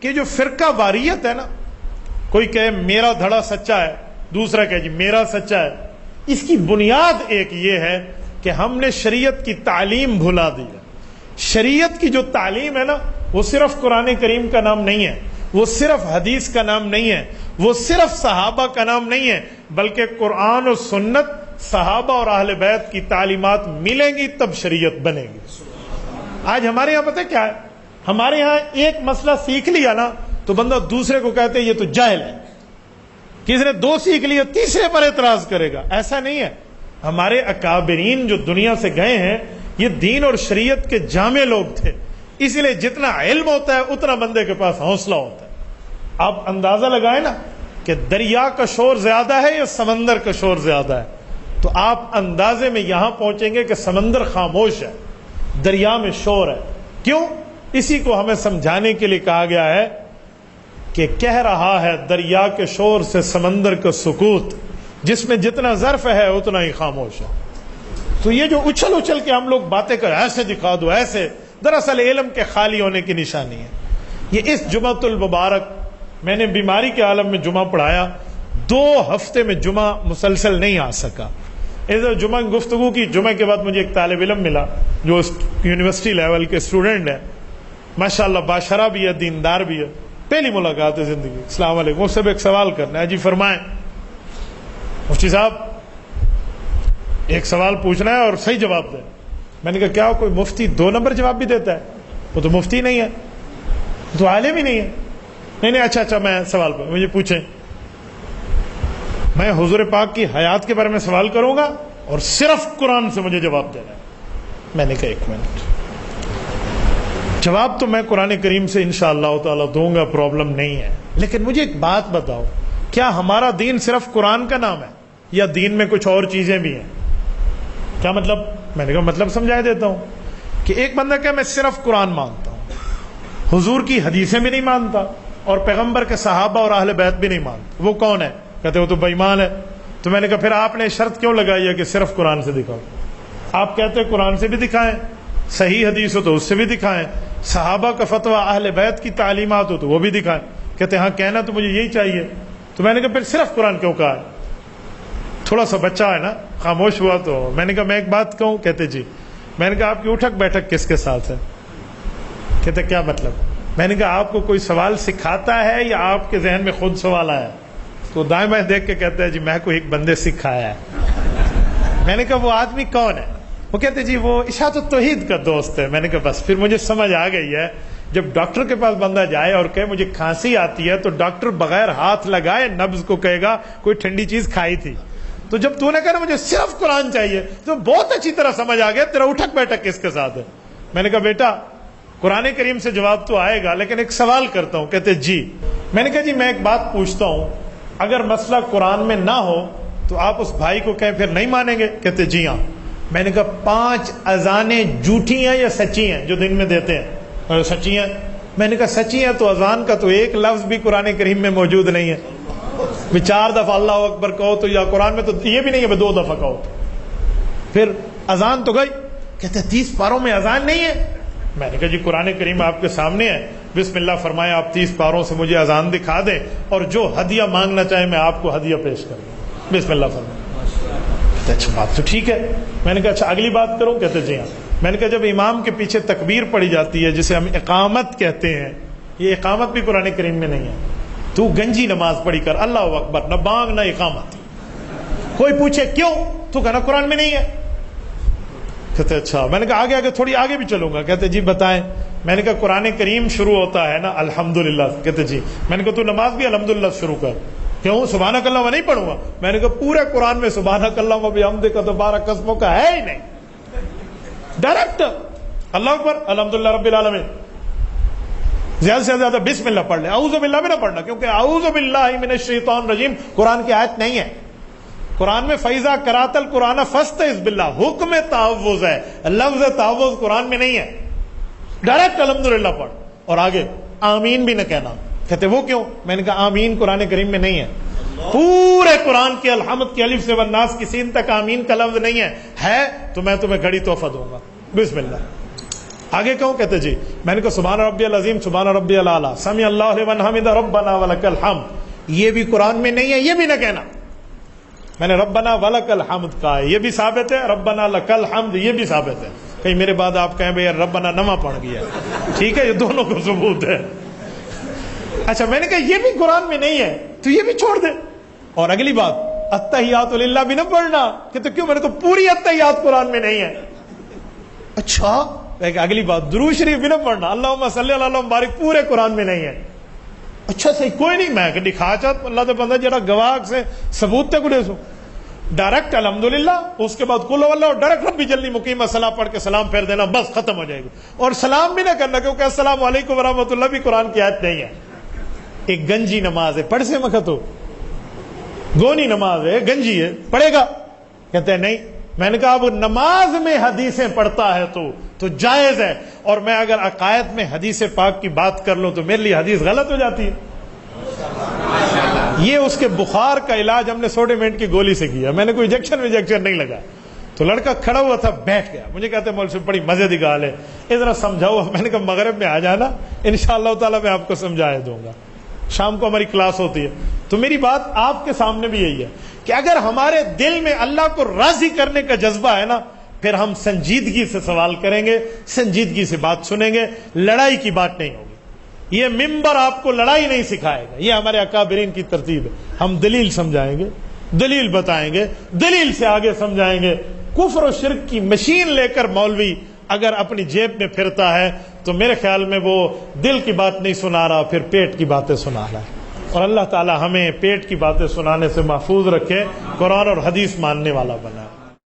کہ جو فرقہ واریت ہے نا، کوئی کہے میرا دھڑا سچا ہے، دوسرا کہے جی میرا سچا ہے، اس کی بنیاد ایک یہ ہے کہ ہم نے شریعت کی تعلیم بھلا دی ہے۔ شریعت کی جو تعلیم ہے نا، وہ صرف قرآن کریم کا نام نہیں ہے، وہ صرف حدیث کا نام نہیں ہے، وہ صرف صحابہ کا نام نہیں ہے، بلکہ قرآن و سنت، صحابہ اور اہل بیت کی تعلیمات ملیں گی تب شریعت بنے گی۔ آج ہمارے یہاں پتہ کیا ہے، ہمارے یہاں ایک مسئلہ سیکھ لیا نا تو بندہ دوسرے کو کہتے ہیں یہ تو جاہل ہے، کسی نے دو سیکھ لیا تیسرے پر اعتراض کرے گا۔ ایسا نہیں ہے، ہمارے اکابرین جو دنیا سے گئے ہیں یہ دین اور شریعت کے جامع لوگ تھے، اسی لیے جتنا علم ہوتا ہے اتنا بندے کے پاس حوصلہ ہوتا ہے۔ آپ اندازہ لگائیں نا کہ دریا کا شور زیادہ ہے یا سمندر کا شور زیادہ ہے، تو آپ اندازے میں یہاں پہنچیں گے کہ سمندر خاموش ہے، دریا میں شور ہے۔ کیوں؟ اسی کو ہمیں سمجھانے کے لیے کہا گیا ہے کہ کہہ رہا ہے دریا کے شور سے سمندر کا سکوت، جس میں جتنا ظرف ہے اتنا ہی خاموش ہے۔ تو یہ جو اچھل اچھل کے ہم لوگ باتیں کر ایسے دکھا دو ایسے، دراصل علم کے خالی ہونے کی نشانی ہے۔ یہ اس جمعۃ المبارک میں نے بیماری کے عالم میں جمعہ پڑھایا، 2 ہفتے میں جمعہ مسلسل نہیں آ سکا۔ ادھر جمعہ گفتگو کی، جمعہ کے بعد مجھے ایک طالب علم ملا جو یونیورسٹی لیول کے اسٹوڈنٹ ہے، ماشاءاللہ باشرہ بھی ہے، دیندار بھی ہے، پہلی ملاقات ہے زندگی۔ السلام علیکم، مجھ سے ایک سوال کرنا ہے۔ جی فرمائیں مفتی صاحب، ایک سوال پوچھنا ہے اور صحیح جواب دیں۔ میں نے کہا کیا کوئی مفتی 2 نمبر جواب بھی دیتا ہے؟ وہ تو مفتی نہیں ہے، وہ تو عالم ہی نہیں ہے۔ نہیں اچھا میں سوال پر مجھے پوچھیں، میں حضور پاک کی حیات کے بارے میں سوال کروں گا اور صرف قرآن سے مجھے جواب دینا ہے۔ میں نے کہا 1 منٹ، جواب تو میں قرآن کریم سے انشاءاللہ تعالی دوں گا، پرابلم نہیں ہے، لیکن مجھے ایک بات بتاؤ، کیا ہمارا دین صرف قرآن کا نام ہے یا دین میں کچھ اور چیزیں بھی ہیں؟ کیا مطلب؟ میں نے کہا مطلب سمجھا دیتا ہوں کہ ایک بندہ کہ میں صرف قرآن مانتا ہوں، حضور کی حدیثیں بھی نہیں مانتا اور پیغمبر کے صحابہ اور اہل بیت بھی نہیں مانتا، وہ کون ہے؟ کہتے وہ تو بے ایمان ہے۔ تو میں نے کہا پھر آپ نے شرط کیوں لگائی ہے کہ صرف قرآن سے دکھاؤ؟ آپ کہتے ہیں قرآن سے بھی دکھائیں، صحیح حدیث ہو تو اس سے بھی دکھائیں، صحابہ کا فتویٰ اہل بیت کی تعلیمات ہو تو وہ بھی دکھائیں۔ کہتے ہاں کہنا تو مجھے یہی چاہیے۔ تو میں نے کہا پھر صرف قرآن کیوں کہا ہے؟ تھوڑا سا بچہ ہے نا، خاموش ہوا۔ تو میں نے کہا میں ایک بات کہوں؟ کہتے جی۔ میں نے کہا آپ کی اٹھک بیٹھک کس کے ساتھ ہے؟ کہتے کیا مطلب؟ میں نے کہا آپ کو کوئی سوال سکھاتا ہے یا آپ کے ذہن میں خود سوال آیا؟ تو دائیں بائیں دیکھ کے کہتے ہیں جی میں کو ایک بندے سکھایا ہے۔ میں نے کہا وہ آدمی کون ہے؟ وہ کہتے جی وہ اشاعت التوحید کا دوست ہے۔ میں نے کہا بس پھر مجھے سمجھ آ گئی ہے، جب ڈاکٹر کے پاس بندہ جائے اور کہے مجھے کھانسی آتی ہے تو ڈاکٹر بغیر ہاتھ لگائے نبض کو کہے گا کوئی ٹھنڈی چیز کھائی تھی۔ تو جب تو نے کہا مجھے صرف قرآن چاہیے تو بہت اچھی طرح سمجھ آ گیا تیرا اٹھک بیٹھک کس کے ساتھ ہے۔ میں نے کہا بیٹا قرآن کریم سے جواب تو آئے گا لیکن ایک سوال کرتا ہوں۔ کہتے جی۔ میں نے کہا جی میں ایک بات پوچھتا ہوں، اگر مسئلہ قرآن میں نہ ہو تو آپ اس بھائی کو کہیں پھر نہیں مانیں گے؟ کہتے جی ہاں۔ میں نے کہا 5 اذانیں جھوٹی ہیں یا سچی ہیں جو دن میں دیتے ہیں؟ اور سچی ہیں۔ میں نے کہا سچی ہیں تو اذان کا تو ایک لفظ بھی قرآن کریم میں موجود نہیں ہے۔ 4 دفعہ اللہ اکبر کہو تو یا قرآن میں تو یہ بھی نہیں ہے 2 دفعہ کہو، پھر اذان تو گئی۔ کہتے 30 پاروں میں اذان نہیں ہے؟ میں نے کہا جی قرآن کریم آپ کے سامنے ہے، بسم اللہ فرمائے، آپ 30 پاروں سے مجھے اذان دکھا دیں اور جو ہدیہ مانگنا چاہے میں آپ کو ہدیہ پیش کروں۔ بسم اللہ فرمائے۔ کہتے اچھا بات تو ٹھیک ہے۔ میں نے کہا اچھا اگلی بات کروں؟ کہتے جی ہاں۔ میں نے کہا جب امام کے پیچھے تکبیر پڑھی جاتی ہے جسے ہم اقامت کہتے ہیں، یہ اقامت بھی قرآن کریم میں نہیں ہے، تو گنجی نماز پڑھی کر، اللہ اکبر، نہ بانگ نہ اقامت۔ کوئی پوچھے کیوں؟ تو کہنا قرآن میں نہیں ہے۔ کہتے اچھا۔ میں نے کہا آگے تھوڑی آگے بھی چلوں گا۔ کہتے جی بتائیں۔ میں نے کہا قرآن کریم شروع ہوتا ہے نا الحمدللہ۔ کہتے جی۔ میں نے کہا تو نماز بھی الحمدللہ شروع کر۔ کیوں؟ سبحانک اللہم نہیں پڑھوں گا؟ میں نے کہا پورے قرآن میں سبحانک اللہم وبحمدک تبارک اسمک کا ہے ہی نہیں، ڈائریکٹ اللہ اکبر الحمدللہ رب العالمین، زیادہ سے زیادہ بسم اللہ پڑھ لیں، اعوذ باللہ بھی نہ پڑھنا، کیونکہ اعوذ باللہ من الشیطان الرجیم قرآن کی آیت نہیں ہے۔ قرآن میں فَإِذَا قَرَأْتَ الْقُرْآنَ فَاسْتَعِذْ بِاللَّهِ حکم تعوذ ہے، لفظ تعوذ قرآن میں نہیں ہے، ڈائریکٹ الحمدللہ پڑھ اور آگے آمین بھی نہ کہنا۔ کہتے وہ کیوں؟ میں نے کہا آمین قرآن کریم میں نہیں ہے، پورے قرآن کی الحمد کی الف سے والناس کی سین تک آمین کا لفظ نہیں ہے تو میں تمہیں گھڑی تحفہ دوں گا۔ بسم اللہ آگے کہوں کہتے جی میں نے کہا سبحان ربی العظیم سبحان ربی العلیٰ سمیع اللہ لمن حمدہ ربنا ولک الحمد، یہ بھی قرآن میں نہیں ہے، یہ بھی نہ کہنا۔ میں نے ربنا ولک الحمد کہا ہے، یہ بھی ثابت ہے، ربنا لک الحمد یہ بھی ثابت ہے۔ کہیں میرے بعد آپ کہیں بھئی ربنا نواں پڑھ گیا، ٹھیک ہے، یہ دونوں کو ثبوت ہے۔ اچھا میں نے کہا یہ بھی قرآن میں نہیں ہے تو یہ بھی چھوڑ دے۔ اور اگلی بات التحیات للہ بھی نہ پڑھنا، کہ تو کیوں؟ میں نے تو پوری التحیات قرآن میں نہیں ہے۔ اچھا اگلی بات درود شریف بھی نہ پڑھنا، اللہم صلی اللہ علیہ بارک پورے قرآن میں نہیں ہے۔ اچھا صحیح کوئی نہیں، میں کہ دکھا چاہتا اللہ تو بندہ جڑا گواہ سے ثبوت تے کڑے سو ڈائریکٹ الحمدللہ، اس کے بعد کل واللہ اور ڈائریکٹ ربی جلنی مقیم الصلاۃ پڑھ کے سلام پھیر دینا، بس ختم ہو جائے گی۔ اور سلام بھی نہ کرنا کیونکہ السلام علیکم ورحمۃ اللہ بھی قرآن کی آیت نہیں ہے۔ ایک گنجی نماز ہے، پڑھ سے مکھت ہو، گونی نماز ہے، گنجی ہے، پڑھے گا؟ کہتے ہیں نہیں۔ میں نے کہا اب نماز میں حدیثیں پڑھتا ہے تو جائز ہے، اور میں اگر عقائد میں حدیث پاک کی بات کر لوں تو میرے لیے حدیث غلط ہو جاتی ہے۔ یہ اس کے بخار کا علاج ہم نے سوڈے منٹ کی گولی سے کیا، میں نے کوئی انجیکشن نہیں لگا۔ تو لڑکا کھڑا ہوا تھا، بیٹھ گیا، مجھے کہتے ہیں مولوی صاحب بڑی مزے کی گال ہے، ذرا سمجھاؤ۔ میں نے کہا مغرب میں آ جانا، انشاءاللہ تعالیٰ میں آپ کو سمجھا دوں گا، شام کو ہماری کلاس ہوتی ہے۔ تو میری بات آپ کے سامنے بھی یہی ہے کہ اگر ہمارے دل میں اللہ کو راضی کرنے کا جذبہ ہے نا، پھر ہم سنجیدگی سے سوال کریں گے، سنجیدگی سے بات سنیں گے، لڑائی کی بات نہیں ہوگی۔ یہ ممبر آپ کو لڑائی نہیں سکھائے گا، یہ ہمارے اکابرین کی ترتیب ہے۔ ہم دلیل سمجھائیں گے، دلیل بتائیں گے، دلیل سے آگے سمجھائیں گے۔ کفر و شرک کی مشین لے کر مولوی اگر اپنی جیب میں پھرتا ہے تو میرے خیال میں وہ دل کی بات نہیں سنا رہا، پھر پیٹ کی باتیں سنا رہا ہے۔ اور اللہ تعالی ہمیں پیٹ کی باتیں سنانے سے محفوظ رکھے، قرآن اور حدیث ماننے والا بنائے۔